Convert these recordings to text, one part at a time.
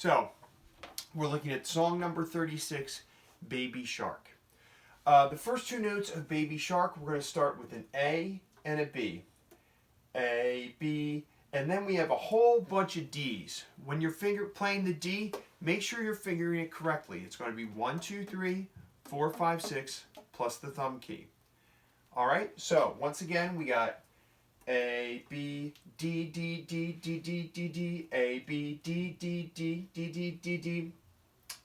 So, we're looking at song number 36, Baby Shark. The first two notes of Baby Shark, we're going to start with an A and a B. A, B, and then we have a whole bunch of D's. When you're playing the D, make sure you're fingering it correctly. It's going to be 1, 2, 3, 4, 5, 6, plus the thumb key. All right, so once again, we got A, B, D, D, D, D, D, D, D, A, B, D, D, D, D, D, D, D.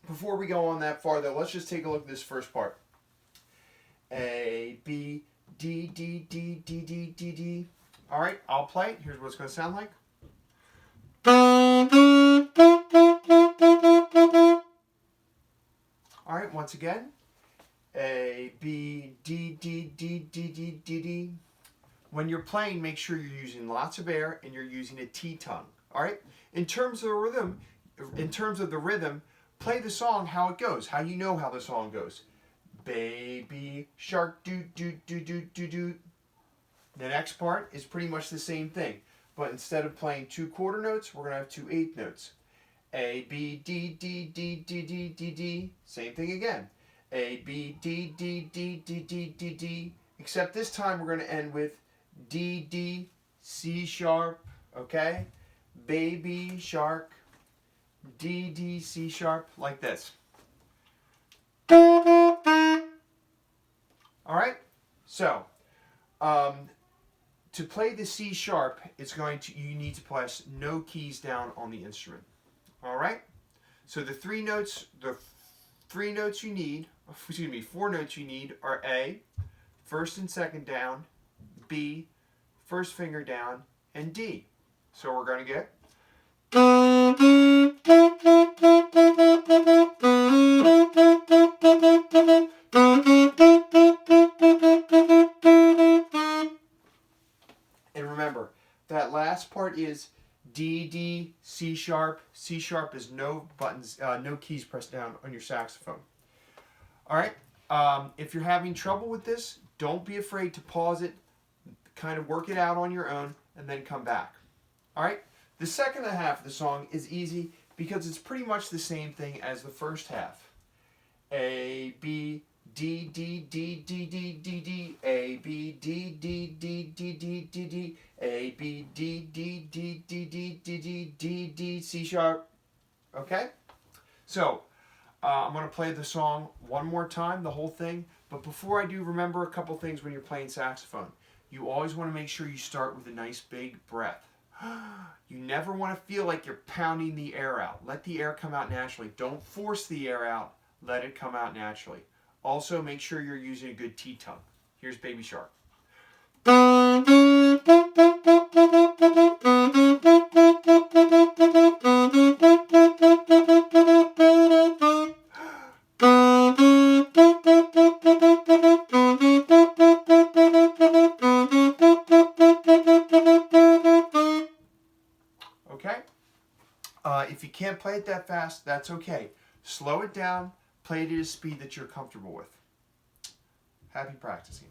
Before we go on that far, though, let's just take a look at this first part. A, B, D, D, D, D, D, D, D. All right, I'll play it. Here's what it's going to sound like. All right, once again. A, B, D, D, D, D, D, D, D. When you're playing, make sure you're using lots of air and you're using a T-tongue. All right? In terms of the rhythm, play the song how it goes, how you know how the song goes. Baby shark, do, do, do, do, do, do. The next part is pretty much the same thing, but instead of playing 2 quarter notes, we're going to have 2 eighth notes. A, B, D, D, D, D, D, D, D. Same thing again. A, B, D, D, D, D, D, D, D. Except this time we're going to end with D, D, C sharp, okay? Baby shark, D, D, C sharp, like this. All right? So, to play the C sharp, you need to press no keys down on the instrument. All right? So the 4 notes you need are A, first and second down, B, first finger down, and D. So we're going to get. And remember, that last part is D, D, C sharp. C sharp is no buttons, no keys pressed down on your saxophone. All right. If you're having trouble with this, don't be afraid to pause it, kind of work it out on your own, and then come back. All right. The second half of the song is easy because it's pretty much the same thing as the first half. A, B, D, D, D, D, D, D, D, A, B, D, D, D, D, D, D, D, A, B, D, D, D, D, D, D, D, D, D, C sharp. Okay? So, I'm going to play the song one more time, the whole thing. But before I do, remember a couple things when you're playing saxophone. You always want to make sure you start with a nice big breath. You never want to feel like you're pounding the air out. Let the air come out naturally. Don't force the air out. Let it come out naturally. Also, make sure you're using a good T-tongue. Here's Baby Shark. Okay? If you can't play it that fast, that's okay. Slow it down. Play it at a speed that you're comfortable with. Happy practicing.